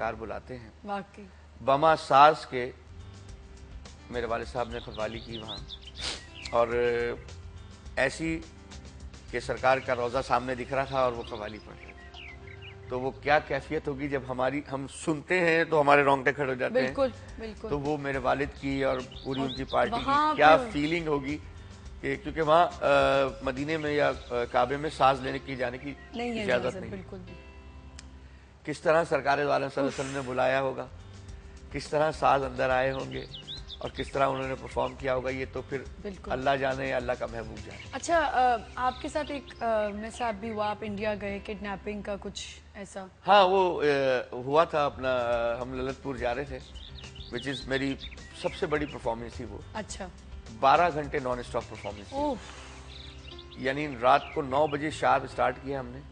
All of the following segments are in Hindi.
कलाकार बुलाते हैं। वाकई बमा साज के मेरे वाले साहब ने कव्वाली की वहाँ, और ऐसी कि सरकार का रोज़ा सामने दिख रहा था और वो कव्वाली पढ़ रहे थे। तो वो क्या कैफियत होगी जब हम सुनते हैं तो हमारे रोंगटे खड़े हो जाते हैं। बिल्कुल बिल्कुल। तो वो मेरे वालिद की और पूरी उनकी पार्टी की वहाँ क्या पे- फीलिंग होगी कि क्योंकि वहाँ मदीने में या काबे में सांस लेने की जाने की नहीं है इजाज़त इजाजत, नहीं। बिल्कुल भी। किस तरह सरकार वाले सल्लल्लाहु अलैहि वसल्लम ने बुलाया होगा, किस तरह साज अंदर आए होंगे और किस तरह उन्होंने परफॉर्म किया होगा, ये तो फिर बिल्कुल। अल्लाह जाने या अल्लाह का महबूब जाने। अच्छा, आपके साथ एक मिसहैप भी हुआ, आप इंडिया गए, किडनैपिंग का कुछ ऐसा? हाँ, वो हुआ था अपना, हम ललितपुर जा रहे थे, विच इज़ मेरी सबसे बड़ी परफॉर्मेंस थी वो। अच्छा। 12 घंटे नॉन स्टॉप परफॉर्मेंस ओह, थी, यानी रात को 9 बजे शार्प स्टार्ट किया हमने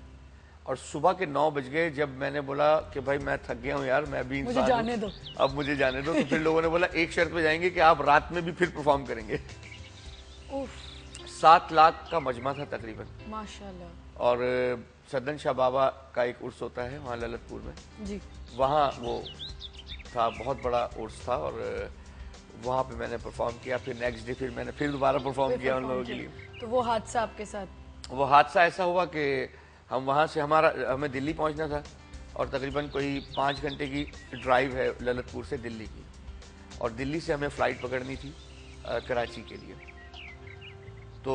और सुबह के 9 बज गए जब मैंने बोला कि भाई मैं थक गया हूँ यार, मैं भी मुझे इंसान जाने हूँ, दो। अब मुझे जाने दो। तो फिर लोगों ने बोला एक शर्त पे जाएंगे कि आप रात में भी फिर परफॉर्म करेंगे। उफ, 7 लाख का मजमा था तकरीबन, माशाल्लाह। और सदन शाह बाबा का एक उर्स होता है वहाँ ललितपुर में, जी। वहाँ वो था, बहुत बड़ा उर्स था, और वहाँ पे मैंने परफॉर्म किया। फिर नेक्स्ट डे फिर मैंने फिर दोबारा परफॉर्म किया उन लोगों के लिए। तो वो हादसा आपके साथ? वो हादसा ऐसा हुआ कि हम वहाँ से हमें दिल्ली पहुँचना था, और तकरीबन कोई 5 घंटे की ड्राइव है ललितपुर से दिल्ली की, और दिल्ली से हमें फ़्लाइट पकड़नी थी कराची के लिए। तो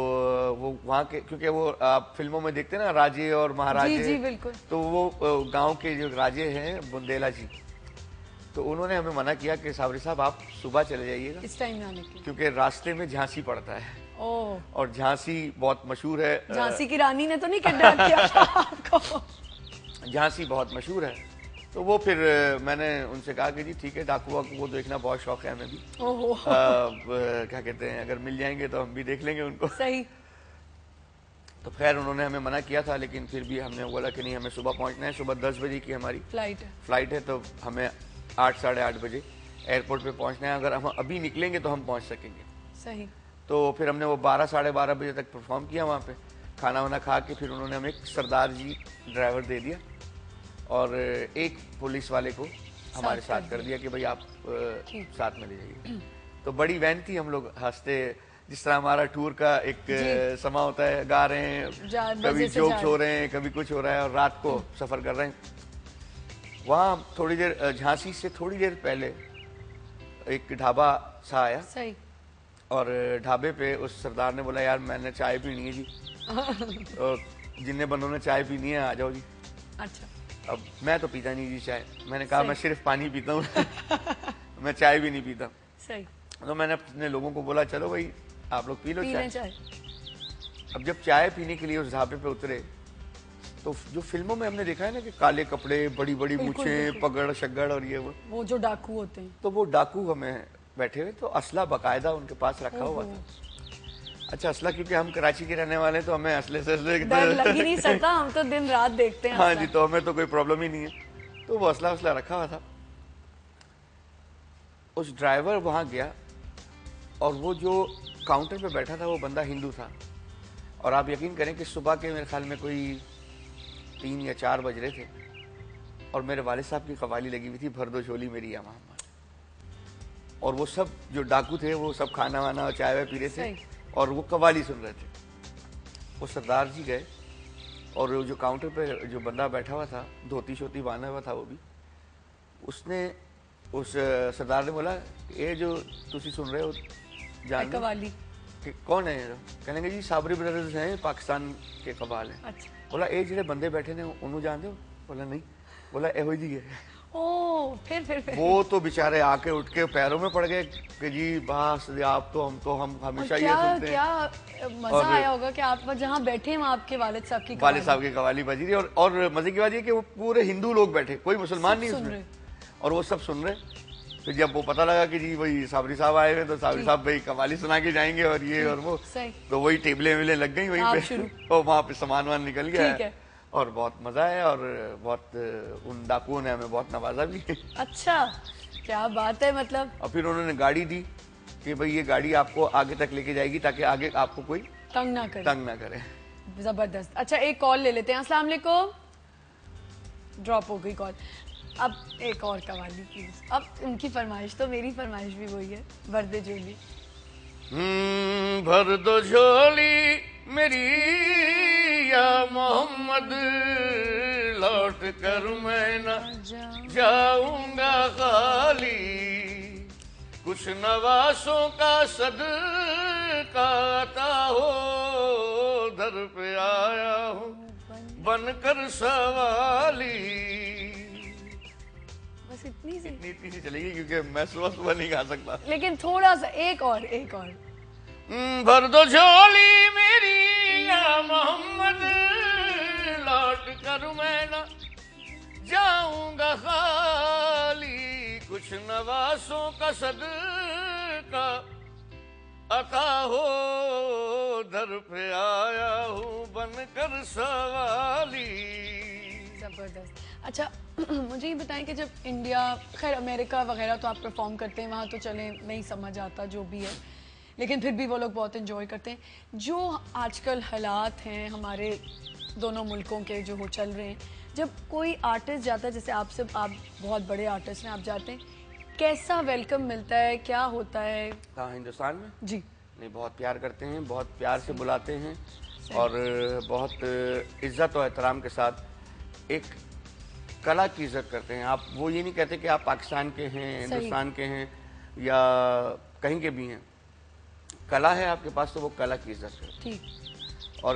वो वहाँ के, क्योंकि वो आप फिल्मों में देखते हैं ना राजे और महाराजे, जी जी बिल्कुल। तो वो गांव के जो राजे हैं बुंदेला जी, तो उन्होंने हमें मना किया कि साबरी साहब आप सुबह चले जाइएगा, इस टाइम में आने के? क्योंकि रास्ते में झांसी पड़ता है, ओह, और झांसी बहुत मशहूर है। झांसी की रानी ने तो नहीं किडनैप किया आपको? झांसी बहुत मशहूर है। तो वो फिर मैंने उनसे कहा कि जी ठीक है, डाकू वाकू को देखना बहुत शौक है हमें भी। ओहो, क्या कहते हैं, अगर मिल जाएंगे तो हम भी देख लेंगे उनको। सही। तो खैर उन्होंने हमें मना किया था, लेकिन फिर भी हमने बोला कि नहीं, हमें सुबह पहुंचना है, सुबह 10 बजे की हमारी फ्लाइट है, तो हमें 8 साढ़े 8 बजे एयरपोर्ट पे पहुंचना है, अगर हम अभी निकलेंगे तो हम पहुंच सकेंगे। सही। तो फिर हमने वो 12 साढ़े 12 बजे तक परफॉर्म किया वहाँ पे, खाना वाना खा के फिर उन्होंने हमें एक सरदार जी ड्राइवर दे दिया और एक पुलिस वाले को हमारे साथ कर दिया कि भाई आप साथ में ले जाइए। तो बड़ी वैन थी, हम लोग हंसते, जिस तरह हमारा टूर का एक समा होता है, गा रहे हैं, कभी जोक्स हो रहे हैं, कभी कुछ हो रहा है, और रात को सफर कर रहे हैं। वहाँ थोड़ी देर, झांसी से थोड़ी देर पहले एक ढाबा सा आया, सही। और ढाबे पे उस सरदार ने बोला यार मैंने चाय पीनी है जी, और जिन्हें बंदों ने चाय पीनी है आ जाओ जी। अच्छा। अब मैं तो पीता नहीं जी चाय, मैंने कहा मैं सिर्फ पानी पीता हूँ मैं चाय भी नहीं पीता। सही। तो मैंने अपने लोगों को बोला चलो भाई आप लोग पी लो चाय। अब जब चाय पीने के लिए उस ढाबे पे उतरे, तो जो फिल्मों में हमने देखा है ना कि काले कपड़े, बड़ी बड़ी मूछें, पगड़ शगड़ और ये वो जो डाकू होते हैं, तो वो डाकू हमें बैठे हुए, तो असला बकायदा उनके पास रखा हुआ था। अच्छा, असला क्योंकि हम कराची के रहने वाले हैं तो हमें असले से डर लग ही नहीं सकता, हम तो दिन रात देखते हैं। हाँ जी, तो हमें तो कोई प्रॉब्लम ही नहीं है। तो वो असला रखा हुआ था। उस ड्राइवर वहां गया और वो जो काउंटर पे बैठा था वो बंदा हिंदू था, और आप यकीन करें कि सुबह के मेरे ख्याल में कोई 3 या 4 बज रहे थे, और मेरे वालिद साहब की कवाली लगी हुई थी, भर दो झोली मेरी या मोहम्मद, और वो सब जो डाकू थे वो सब खाना वाना और चाय वाय पी रहे थे और वो कवाली सुन रहे थे। वो सरदार जी गए, और जो काउंटर पे जो बंदा बैठा हुआ था, धोती शोती बांधा हुआ था वो भी, उसने उस सरदार ने बोला ये जो तुसी सुन रहे हो जान कवाली कौन है? कहने लगे जी साबरी ब्रदर्स हैं, पाकिस्तान के कवाल हैं। अच्छा। बोला ये जो बंदे बैठे ने उन्होंने जानते हो? बोला नहीं। बोला एहो जी है। ओ, फिर वो तो बेचारे आके उठ के पैरों में पड़ गए कि जी बस आप तो हम हमेशा ये सुनते हैं। क्या मजा आया होगा कि आप जहाँ बैठे हैं आपके वालिद साहब की कवाली बजी रही, और मजे की बात ये कि वो पूरे हिंदू लोग बैठे, कोई मुसलमान नहीं उसमें, और वो सब सुन रहे। फिर जब वो पता लगा कि जी भाई साबरी साहब आए हुए, तो साबरी साहब भाई कवाली सुना के जाएंगे और ये और वो, तो वही टेबलें वेबलें लग गई वहीं पे, और वहाँ पे सामान वान निकल गया, और बहुत मजा आया, और बहुत उन डाकुओं ने हमें बहुत नवाजा भी। अच्छा, क्या बात है। मतलब और फिर उन्होंने गाड़ी दी कि भाई ये गाड़ी आपको आगे तक लेके जाएगी ताकि आगे आपको कोई तंग ना करे। जबरदस्त। अच्छा, एक कॉल ले लेते हैं। अस्सलाम वालेकुम। ड्रॉप हो गई कॉल। अब एक और कवाली प्लीज। अब उनकी फरमाइश तो मेरी फरमाइश भी वही है, भर दे झोली। भर दो झोली मेरी या मोहम्मद, लौट कर मैं न जाऊंगा खाली, कुछ नवासों का सदका अता हो, दर पे आया हूँ बनकर सवाली। बस इतनी सी, इतनी सी चलेगी क्योंकि मैं सुबह सुबह नहीं गा सकता। लेकिन थोड़ा सा एक और भर दो झोली मेरी या मोहम्मद, लौट कर मैं न जाऊंगा खाली, कुछ नवासों का सदका अता हो, दर पे आया हूँ बनकर सवाली। जबरदस्त। अच्छा मुझे ये बताएं कि जब इंडिया, खैर अमेरिका वगैरह तो आप परफॉर्म करते हैं वहाँ तो चले नहीं समझ आता जो भी है, लेकिन फिर भी वो लोग बहुत एंजॉय करते हैं। जो आजकल हालात हैं हमारे दोनों मुल्कों के जो हो चल रहे हैं, जब कोई आर्टिस्ट जाता है, जैसे आप बहुत बड़े आर्टिस्ट हैं, आप जाते हैं, कैसा वेलकम मिलता है, क्या होता है? हाँ, हिंदुस्तान में जी नहीं, बहुत प्यार करते हैं, बहुत प्यार से बुलाते हैं और बहुत इज्जत और एहतराम के साथ एक कला की इज्जत करते हैं। आप वो ये नहीं कहते कि आप पाकिस्तान के हैं, हिंदुस्तान के हैं या कहीं के भी हैं, कला है आपके पास तो वो कला की इज्जत है। ठीक। और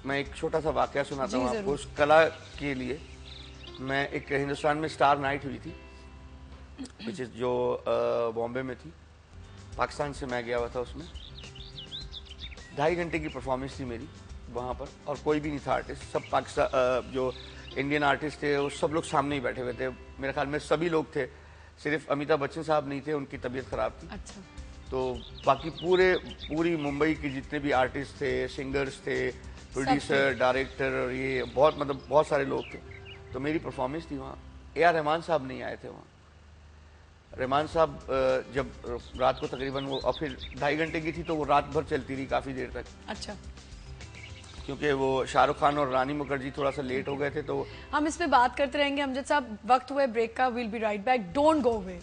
मैं एक छोटा सा वाकया सुनाता हूँ आपको उस कला के लिए। मैं एक हिंदुस्तान में स्टार नाइट हुई थी, विच इज़ जो बॉम्बे में थी, पाकिस्तान से मैं गया हुआ था। उसमें 2.5 घंटे की परफॉर्मेंस थी मेरी वहाँ पर, और कोई भी नहीं था आर्टिस्ट, सब पाकिस्तान जो इंडियन आर्टिस्ट थे वो सब लोग सामने ही बैठे हुए थे। मेरे ख्याल में सभी लोग थे, सिर्फ अमिताभ बच्चन साहब नहीं थे, उनकी तबीयत खराब थी। अच्छा। तो बाकी पूरी मुंबई के जितने भी आर्टिस्ट थे, सिंगर्स थे, प्रोड्यूसर, डायरेक्टर, और ये बहुत सारे लोग थे। तो मेरी परफॉर्मेंस थी वहाँ। AR रहमान साहब नहीं आए थे वहाँ। रहमान साहब जब रात को तकरीबन वो, और फिर 2.5 घंटे की थी तो वो रात भर चलती रही, काफ़ी देर तक। अच्छा। क्योंकि वो शाहरुख खान और रानी मुखर्जी थोड़ा सा लेट हो गए थे। तो हम इस पे बात करते रहेंगे अमजद साहब, वक्त हुआ है ब्रेक का, will be right back, don't go away.